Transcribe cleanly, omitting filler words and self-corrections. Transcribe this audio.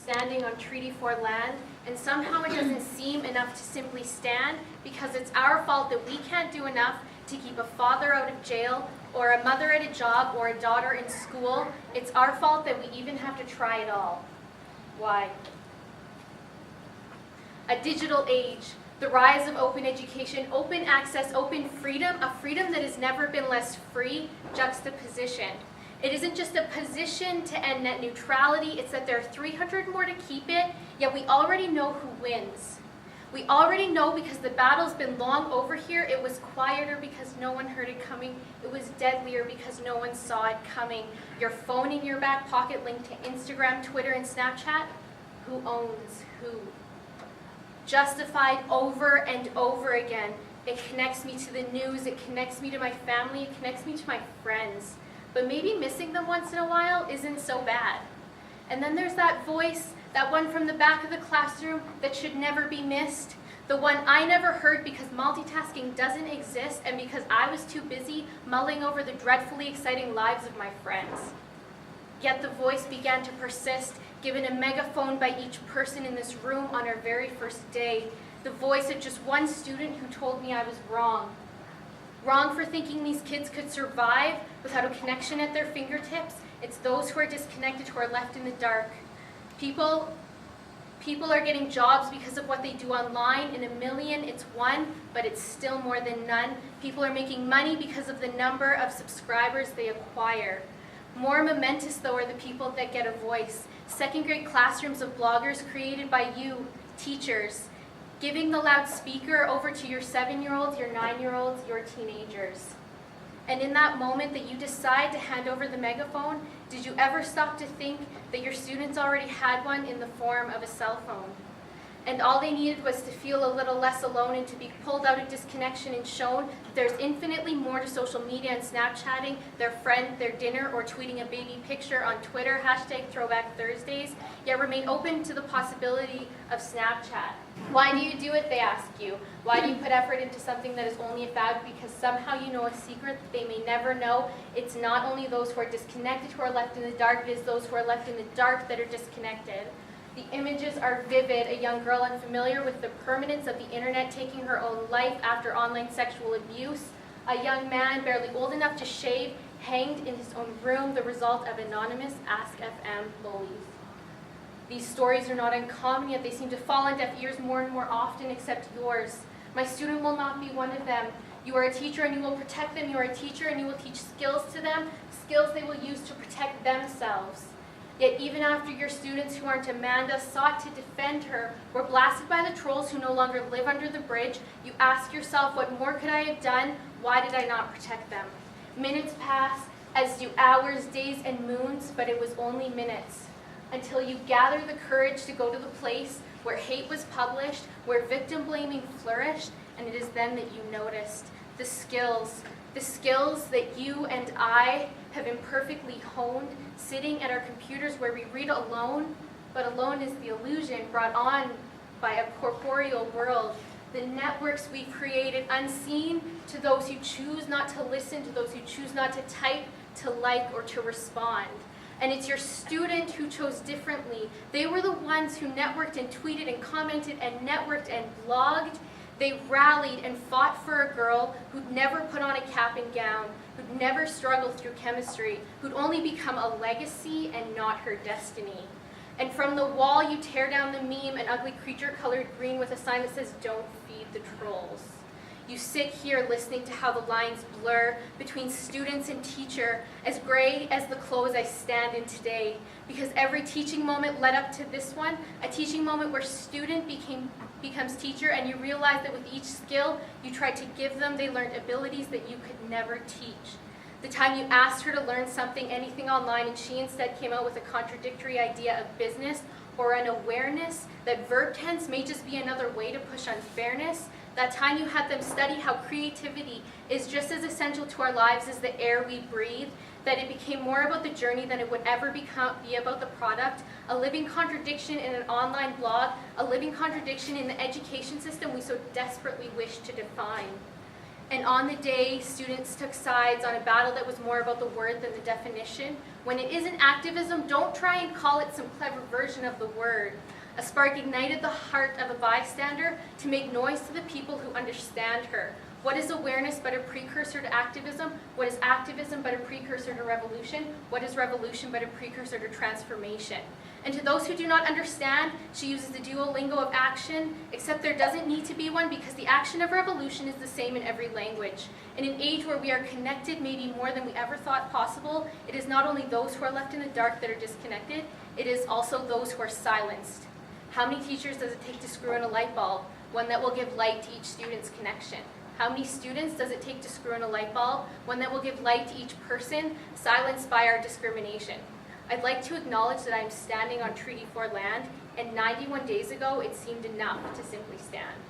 standing on Treaty 4 land, and somehow it doesn't seem enough to simply stand because it's our fault that we can't do enough to keep a father out of jail, or a mother at a job, or a daughter in school. It's our fault that we even have to try it all. Why? A digital age, the rise of open education, open access, open freedom, a freedom that has never been less free, juxtaposition. It isn't just a position to end net neutrality, it's that there are 300 more to keep it, yet we already know who wins. We already know because the battle's been long over here. It was quieter because no one heard it coming. It was deadlier because no one saw it coming. Your phone in your back pocket linked to Instagram, Twitter, and Snapchat. Who owns who? Justified over and over again. It connects me to the news. It connects me to my family. It connects me to my friends. But maybe missing them once in a while isn't so bad. And then there's that voice, that one from the back of the classroom that should never be missed, the one I never heard because multitasking doesn't exist and because I was too busy mulling over the dreadfully exciting lives of my friends. Yet the voice began to persist, given a megaphone by each person in this room on our very first day, the voice of just one student who told me I was wrong. Wrong for thinking these kids could survive without a connection at their fingertips. It's those who are disconnected who are left in the dark. People are getting jobs because of what they do online. In a million, it's one, but it's still more than none. People are making money because of the number of subscribers they acquire. More momentous, though, are the people that get a voice. Second-grade classrooms of bloggers created by you, teachers, giving the loudspeaker over to your 7-year-olds, your 9-year-olds, your teenagers. And in that moment that you decide to hand over the megaphone, did you ever stop to think that your students already had one in the form of a cell phone? And all they needed was to feel a little less alone and to be pulled out of disconnection and shown that there's infinitely more to social media and Snapchatting, their friend, their dinner, or tweeting a baby picture on Twitter, #ThrowbackThursdays, yet remain open to the possibility of Snapchat. Why do you do it, they ask you. Why do you put effort into something that is only a fad? Because somehow you know a secret that they may never know. It's not only those who are disconnected who are left in the dark, it is those who are left in the dark that are disconnected. The images are vivid, a young girl unfamiliar with the permanence of the internet taking her own life after online sexual abuse, a young man barely old enough to shave, hanged in his own room, the result of anonymous Ask.fm bullies. These stories are not uncommon, yet they seem to fall on deaf ears more and more often, except yours. My student will not be one of them. You are a teacher and you will protect them. You are a teacher and you will teach skills to them, skills they will use to protect themselves. Yet even after your students who aren't Amanda sought to defend her, were blasted by the trolls who no longer live under the bridge, you ask yourself, what more could I have done? Why did I not protect them? Minutes pass, as do hours, days, and moons, but it was only minutes. Until you gather the courage to go to the place where hate was published, where victim blaming flourished, and it is then that you noticed the skills that you and I have imperfectly honed, sitting at our computers where we read alone, but alone is the illusion brought on by a corporeal world. The networks we created unseen to those who choose not to listen, to those who choose not to type, to like, or to respond. And it's your student who chose differently. They were the ones who networked and tweeted and commented and networked and blogged. They rallied and fought for a girl who'd never put on a cap and gown, who'd never struggled through chemistry, who'd only become a legacy and not her destiny. And from the wall you tear down the meme, an ugly creature colored green with a sign that says, "Don't feed the trolls." You sit here listening to how the lines blur between students and teacher, as gray as the clothes I stand in today. Because every teaching moment led up to this one, a teaching moment where student becomes teacher, and you realize that with each skill you tried to give them, they learned abilities that you could never teach. The time you asked her to learn something, anything online, and she instead came out with a contradictory idea of business, or an awareness that verb tense may just be another way to push unfairness. That time you had them study how creativity is just as essential to our lives as the air we breathe, that it became more about the journey than it would ever be about the product, a living contradiction in an online blog, a living contradiction in the education system we so desperately wish to define. And on the day, students took sides on a battle that was more about the word than the definition. When it isn't activism, don't try and call it some clever version of the word. A spark ignited the heart of a bystander to make noise to the people who understand her. What is awareness but a precursor to activism? What is activism but a precursor to revolution? What is revolution but a precursor to transformation? And to those who do not understand, she uses the Duolingo of action, except there doesn't need to be one because the action of revolution is the same in every language. In an age where we are connected maybe more than we ever thought possible, it is not only those who are left in the dark that are disconnected, it is also those who are silenced. How many teachers does it take to screw in a light bulb? One that will give light to each student's connection. How many students does it take to screw in a light bulb? One that will give light to each person, silenced by our discrimination. I'd like to acknowledge that I'm standing on Treaty 4 land, and 91 days ago it seemed enough to simply stand.